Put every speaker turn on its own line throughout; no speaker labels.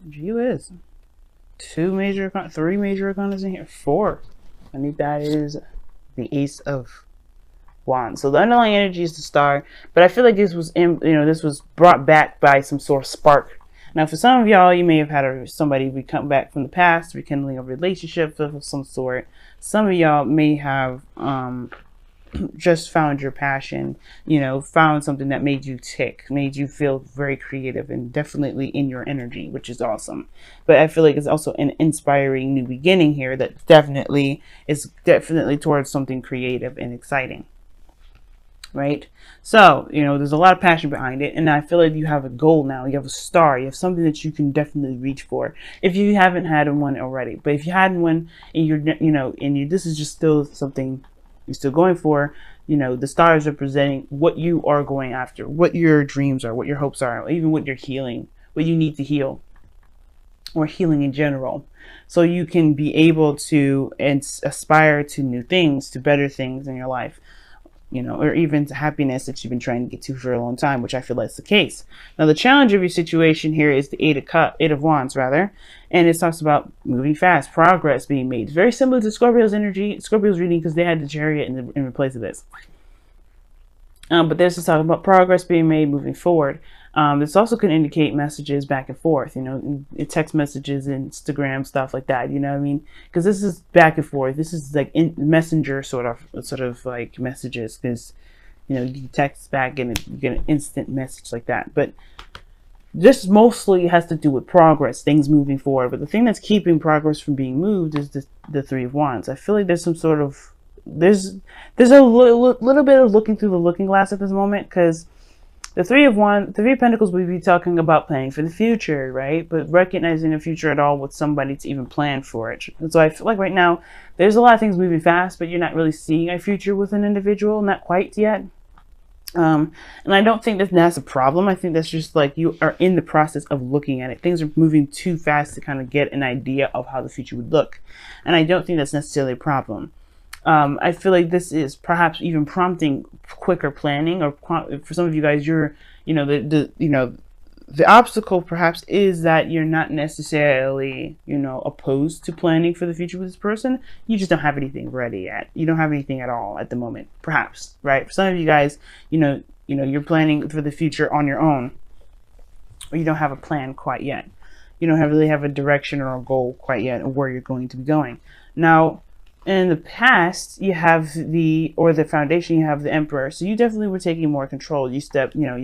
Gee whiz. Three major arcanas in here. Four. I think that is the Ace of Wands. So the underlying energy is the Star, but I feel like this was, this was brought back by some sort of spark. Now, for some of y'all, you may have had somebody come back from the past, rekindling a relationship of some sort. Some of y'all may have just found your passion, found something that made you tick, made you feel very creative and definitely in your energy, which is awesome. But I feel like it's also an inspiring new beginning here that definitely towards something creative and exciting. Right? So, there's a lot of passion behind it, and I feel like you have a goal now. You have a star. You have something that you can definitely reach for. If you haven't had one already, but if you had one and this is just still something you're still going for, the stars are presenting what you are going after, what your dreams are, what your hopes are, even what you're healing, what you need to heal, or healing in general. So you can be able to aspire to new things, to better things in your life, or even to happiness that you've been trying to get to for a long time, which I feel that's the case. Now, the challenge of your situation here is the Eight of Wands, rather, and it talks about moving fast, progress being made. It's very similar to Scorpio's reading, because they had the Chariot in place of this. But this is talking about progress being made, moving forward. This also can indicate messages back and forth, text messages, Instagram, stuff like that, what I mean? Because this is back and forth. This is like messenger sort of like messages, because, you text back and you get an instant message like that. But this mostly has to do with progress, things moving forward. But the thing that's keeping progress from being moved is the Three of Wands. I feel like there's some sort of, there's a little bit of looking through the looking glass at this moment, because the Three of Pentacles, we'd be talking about planning for the future, right? But recognizing the future at all with somebody to even plan for it. And so I feel like right now, there's a lot of things moving fast, but you're not really seeing a future with an individual, not quite yet. And I don't think that's a problem. I think that's just like you are in the process of looking at it. Things are moving too fast to kind of get an idea of how the future would look. And I don't think that's necessarily a problem. I feel like this is perhaps even prompting quicker planning, or for some of you guys, you're, the obstacle perhaps is that you're not necessarily, opposed to planning for the future with this person. You just don't have anything ready yet. You don't have anything at all at the moment, perhaps, right? For some of you guys, you're planning for the future on your own, or you don't have a plan quite yet. You don't really have a direction or a goal quite yet of where you're going to be going. Now, in the past, you have the foundation, you have the Emperor. So you definitely were taking more control. You're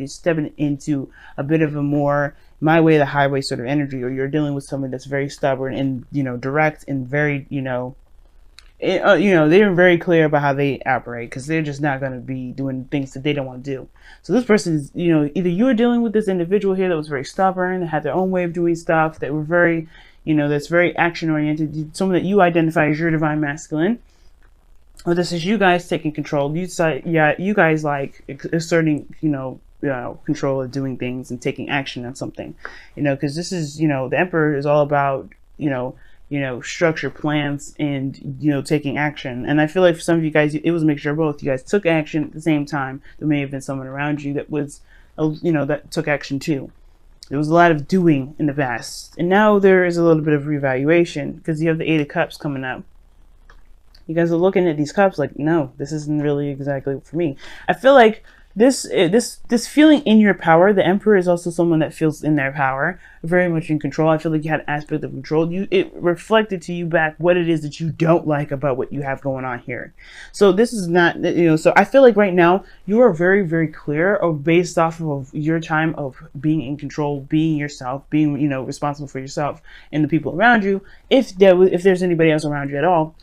stepping into a bit of a more my way, the highway sort of energy, or you're dealing with someone that's very stubborn and, direct and very, they're very clear about how they operate, because they're just not going to be doing things that they don't want to do. So this person is, either you're dealing with this individual here that was very stubborn, that had their own way of doing stuff, that were very, that's very action oriented, someone that you identify as your divine masculine. Or this is you guys taking control. You guys like asserting, control of doing things and taking action on something, because this is, the Emperor is all about, structure, plans, and, taking action. And I feel like for some of you guys, it was a mixture of both. You guys took action at the same time. There may have been someone around you that was, that took action too. There was a lot of doing in the past. And now there is a little bit of reevaluation, because you have the Eight of Cups coming up. You guys are looking at these cups like, no, this isn't really exactly for me. I feel like this feeling in your power, the Emperor is also someone that feels in their power, very much in control. I feel like you had an aspect of control. It reflected to you back what it is that you don't like about what you have going on here. So this is not, so I feel like right now you are very, very clear of, based off of your time of being in control, being yourself, being, responsible for yourself and the people around you. If there's anybody else around you at all,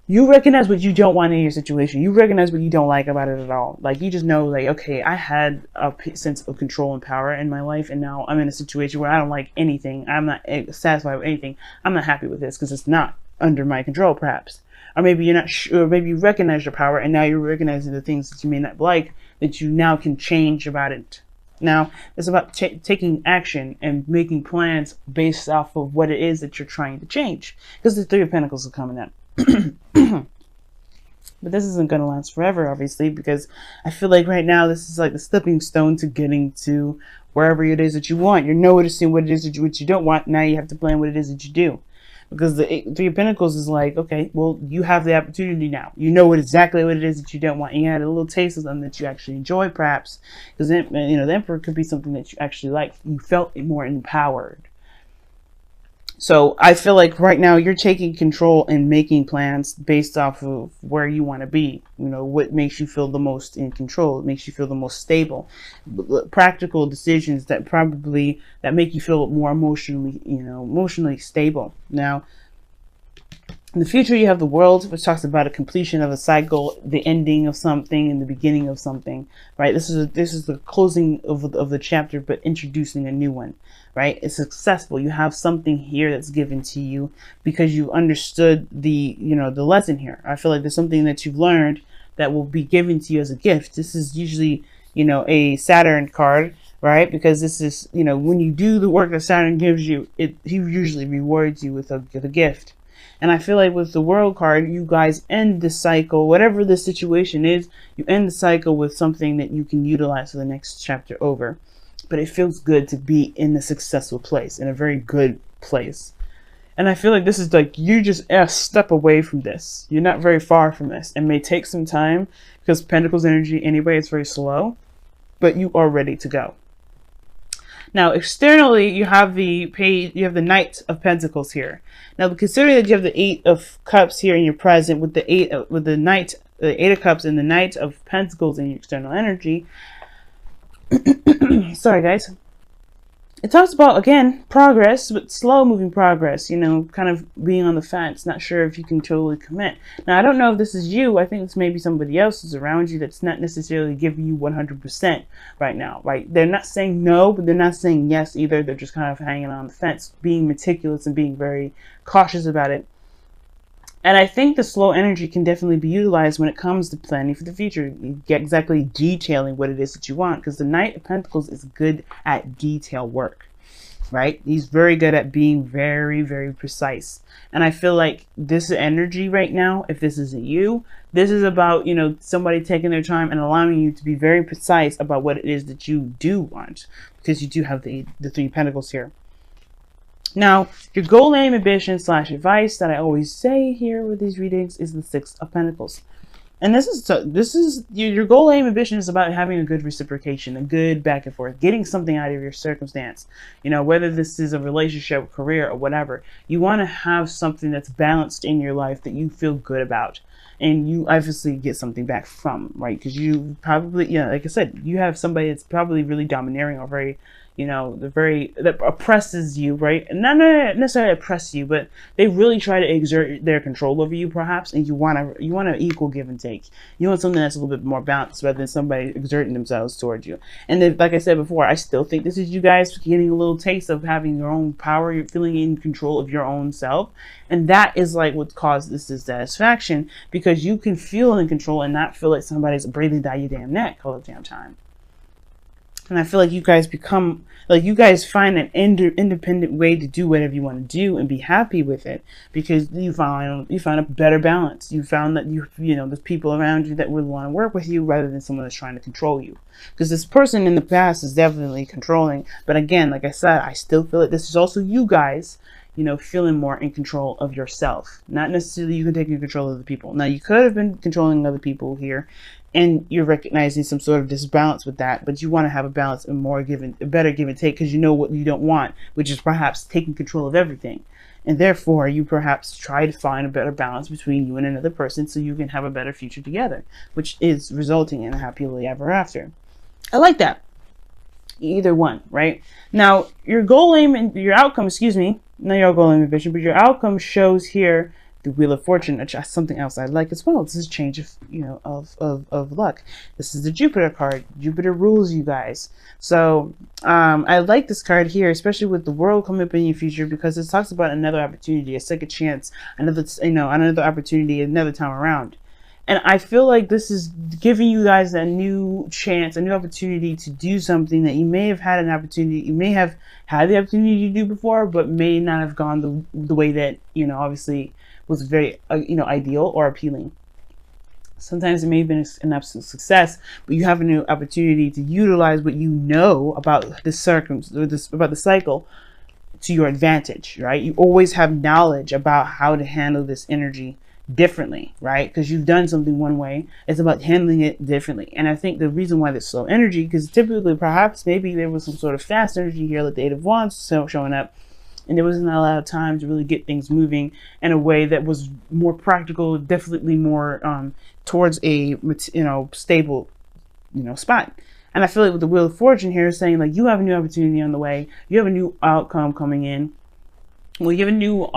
you recognize what you don't want in your situation. You recognize what you don't like about it at all. Like, you just know, like, okay, I had a sense of control and power in my life, and now I'm in a situation where I don't like anything. I'm not satisfied with anything. I'm not happy with this because it's not under my control, perhaps. Or maybe you're not sure. Maybe you recognize your power, and now you're recognizing the things that you may not like that you now can change about it. Now, it's about taking action and making plans based off of what it is that you're trying to change. Because the Three of Pentacles are coming up. But this isn't going to last forever, obviously, because I feel like right now this is like the stepping stone to getting to wherever it is that you want. You're noticing what it is that what you don't want. Now you have to plan what it is that you do. Because the Three of Pentacles is like, okay, well, you have the opportunity now. You know exactly what it is that you don't want. And you had a little taste of something that you actually enjoy, perhaps. Because, you know, the Emperor could be something that you actually like. You felt more empowered. So I feel like right now you're taking control and making plans based off of where you want to be. You know, what makes you feel the most in control. It makes you feel the most stable. Practical decisions that make you feel more emotionally, emotionally stable. Now, in the future, you have the World, which talks about a completion of a cycle, the ending of something, and the beginning of something. Right? This is the closing of the chapter, but introducing a new one. Right? It's successful. You have something here that's given to you because you understood the lesson here. I feel like there's something that you've learned that will be given to you as a gift. This is usually, a Saturn card, right? Because this is, when you do the work that Saturn gives you, he usually rewards you with a gift. And I feel like with the World card, you guys end the cycle, whatever the situation is, you end the cycle with something that you can utilize for the next chapter over. But it feels good to be in a successful place, in a very good place. And I feel like this is like, you just a step away from this. You're not very far from this. It may take some time because Pentacles energy anyway is very slow, but you are ready to go. Now, externally, you have the Knight of Pentacles here. Now, considering that you have the Eight of Cups here in your present with the Eight of Cups and the Knight of Pentacles in your external energy. Sorry, guys. It talks about, again, progress, but slow moving progress, kind of being on the fence, not sure if you can totally commit. Now, I don't know if this is you. I think it's maybe somebody else who's around you that's not necessarily giving you 100% right now, right? They're not saying no, but they're not saying yes either. They're just kind of hanging on the fence, being meticulous and being very cautious about it. And I think the slow energy can definitely be utilized when it comes to planning for the future. You get exactly detailing what it is that you want, because the Knight of Pentacles is good at detail work, right? He's very good at being very, very precise. And I feel like this energy right now, if this isn't you, this is about, somebody taking their time and allowing you to be very precise about what it is that you do want, because you do have the Three of Pentacles here. Now, your goal, aim, ambition / advice that I always say here with these readings is the Six of Pentacles. And this is your goal, aim, ambition is about having a good reciprocation, a good back and forth, getting something out of your circumstance. Whether this is a relationship, career, or whatever, you want to have something that's balanced in your life that you feel good about. And you obviously get something back from, right? Because you probably, like I said, you have somebody that's probably really domineering or very, that oppresses you, right? And not necessarily oppress you, but they really try to exert their control over you, perhaps. And you want an equal give and take. You want something that's a little bit more balanced rather than somebody exerting themselves towards you. And then, like I said before, I still think this is you guys getting a little taste of having your own power. You're feeling in control of your own self. And that is like what caused this dissatisfaction, because you can feel in control and not feel like somebody's breathing down your damn neck all the damn time. And I feel like you guys find an independent way to do whatever you want to do and be happy with it, because you found a better balance. You found that there's people around you that would want to work with you rather than someone that's trying to control you. Because this person in the past is definitely controlling. But again, like I said, I still feel like this is also you guys, feeling more in control of yourself. Not necessarily you can take control of the people. Now, you could have been controlling other people here, and you're recognizing some sort of disbalance with that, but you want to have a balance and a better give and take, because you know what you don't want, which is perhaps taking control of everything. And therefore, you perhaps try to find a better balance between you and another person so you can have a better future together, which is resulting in a happily ever after. I like that. Either one, right? Now, your goal, aim, and your outcome, not your goal, aim, and vision, but your outcome shows here the Wheel of Fortune, which is something else I like as well. This is a change of luck. This is the Jupiter card. Jupiter rules you guys. So I like this card here, especially with the World coming up in your future, because it talks about another opportunity, a second chance, another opportunity, another time around. And I feel like this is giving you guys a new chance, a new opportunity to do something that you may have had you may have had the opportunity to do before, but may not have gone the way that, obviously was very, ideal or appealing. Sometimes it may have been an absolute success, but you have a new opportunity to utilize what you know about the about the cycle to your advantage, right? You always have knowledge about how to handle this energy differently, right? Because you've done something one way. It's about handling it differently. And I think the reason why there's slow energy, because typically perhaps maybe there was some sort of fast energy here, like the Eight of Wands showing up, and there wasn't a lot of time to really get things moving in a way that was more practical, definitely more towards a stable spot. And I feel like with the Wheel of Fortune here is saying like you have a new opportunity on the way, you have a new outcome coming in. Well, you have a new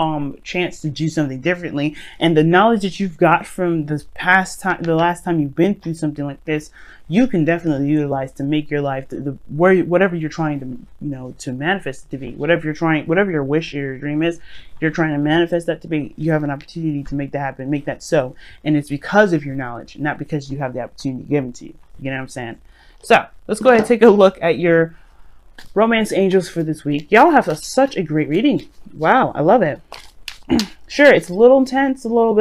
chance to do something differently, and the knowledge that you've got from the last time you've been through something like this, you can definitely utilize to make your life whatever you're trying to to manifest it to be, whatever your wish, your dream is, you're trying to manifest that to be. You have an opportunity to make that happen, make that so, and it's because of your knowledge, not because you have the opportunity given to you. You know what I'm saying? So let's go ahead and take a look at your romance angels for this week. Y'all have such a great reading. Wow, I love it. Sure, it's a little intense, a little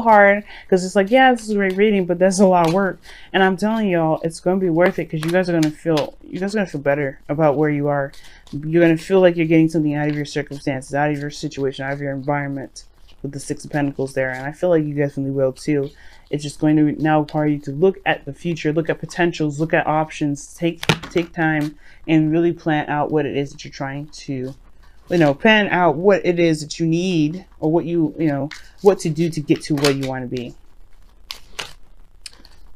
hard, because it's like, yeah, this is a great reading, but that's a lot of work. And I'm telling y'all, it's going to be worth it, because you guys are going to feel better about where you are. You're going to feel like you're getting something out of your circumstances, out of your situation, out of your environment, with the Six of Pentacles there. And I feel like you definitely will too. It's just going to now require you to look at the future, look at potentials, look at options, take time and really plan out what it is that you're trying to, plan out what it is that you need, or what what to do to get to where you want to be.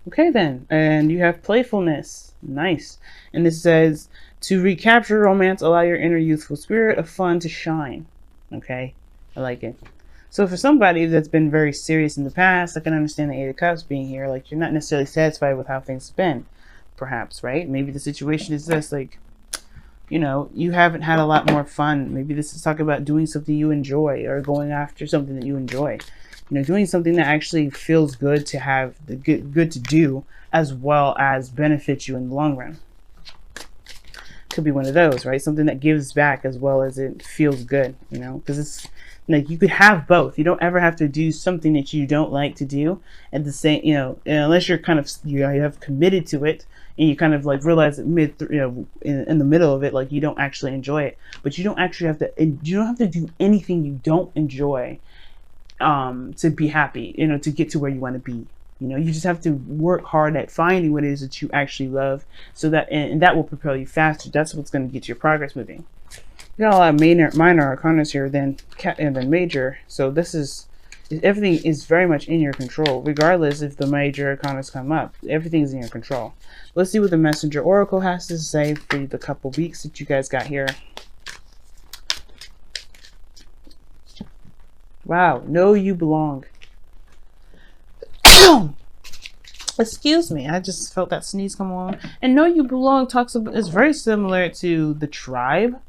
Okay then, and you have playfulness. Nice. And this says, to recapture romance, allow your inner youthful spirit of fun to shine. Okay, I like it. So for somebody that's been very serious in the past, I can understand the Eight of Cups being here. Like, you're not necessarily satisfied with how things have been, perhaps, right? Maybe the situation is this, like, you haven't had a lot more fun. Maybe this is talking about doing something you enjoy, or going after something that you enjoy. Doing something that actually feels good to have, good to do, as well as benefits you in the long run. Could be one of those, right? Something that gives back as well as it feels good, because it's like you could have both. You don't ever have to do something that you don't like to do at the same, unless you're kind of, you have committed to it, and you kind of like realize that in the middle of it, like you don't actually enjoy it. But you don't actually have to, you don't have to do anything you don't enjoy to be happy, to get to where you want to be. You just have to work hard at finding what it is that you actually love, so that, and that will propel you faster. That's what's going to get your progress moving. You got a lot of minor arcanas here than major, so everything is very much in your control, regardless if the major arcanas come up. Everything is in your control. Let's see what the Messenger Oracle has to say for the couple weeks that you guys got here. Wow, know you belong. Excuse me, I just felt that sneeze come on. And know you belong is very similar to the tribe.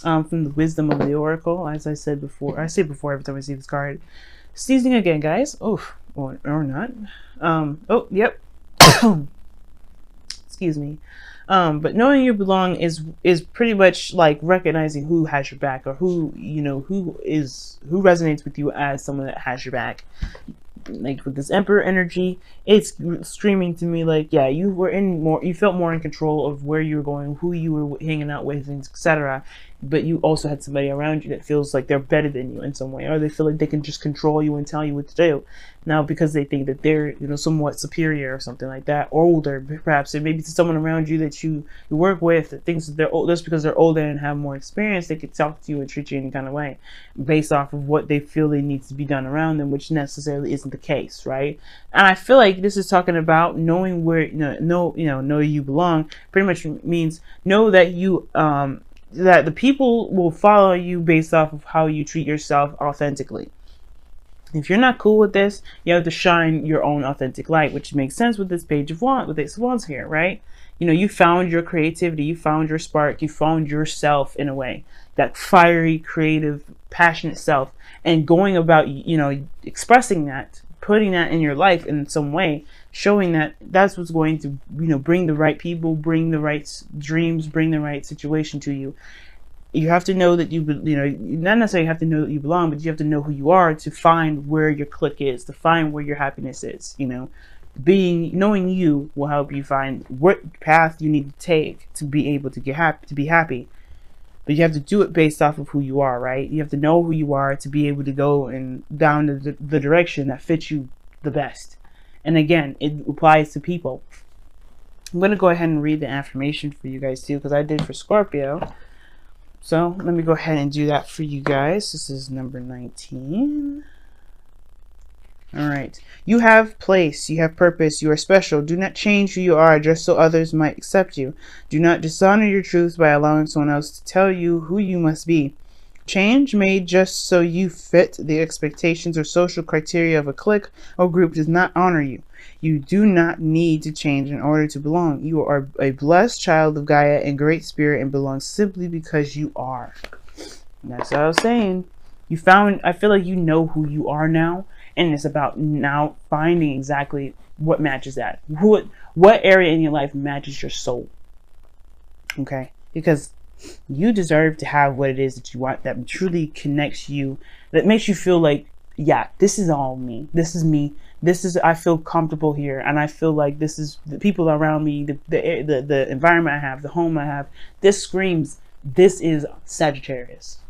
From the Wisdom of the Oracle, as I said before. I say before every time I see this card. Sneezing again, guys. Oh, or not. Oh, yep. Excuse me. But knowing you belong is pretty much like recognizing who has your back, or who resonates with you as someone that has your back. Like with this Emperor energy, it's screaming to me like, yeah, you felt more in control of where you were going, who you were hanging out with, etc. But you also had somebody around you that feels like they're better than you in some way, or they feel like they can just control you and tell you what to do. Now, because they think that they're, somewhat superior or something like that, or older, perhaps, or maybe to someone around you that you work with that thinks that they're old, just because they're older and have more experience, they could talk to you and treat you any kind of way based off of what they feel they needs to be done around them, which necessarily isn't the case, right? And I feel like this is talking about knowing where, know you belong. Pretty much means know that you, that the people will follow you based off of how you treat yourself authentically. If you're not cool with this, you have to shine your own authentic light, which makes sense with this Page of Wands, with Ace of Wands here, right? You found your creativity, you found your spark, you found yourself in a way, that fiery, creative, passionate self, and going about, expressing that, putting that in your life in some way, showing that that's what's going to, bring the right people, bring the right dreams, bring the right situation to you. You have to know that you not necessarily have to know that you belong, but you have to know who you are to find where your clique is, to find where your happiness is. Knowing you will help you find what path you need to take to be able to be happy. But you have to do it based off of who you are, right? You have to know who you are to be able to go and down the direction that fits you the best. And again, it applies to people. I'm going to go ahead and read the affirmation for you guys too, because I did for Scorpio. So let me go ahead and do that for you guys. This is number 19. All right. You have place. You have purpose. You are special. Do not change who you are just so others might accept you. Do not dishonor your truth by allowing someone else to tell you who you must be. Change made just so you fit the expectations or social criteria of a clique or group does not honor you. You do not need to change in order to belong. You are a blessed child of Gaia and great spirit and belong simply because you are. And that's what I was saying. I feel like you know who you are now. And it's about now finding exactly what matches that. What area in your life matches your soul. Okay? Because you deserve to have what it is that you want, that truly connects you, that makes you feel like, yeah, this is all me. This is me. I feel comfortable here. And I feel like this is the people around me, the environment I have, the home I have. This screams, this is Sagittarius.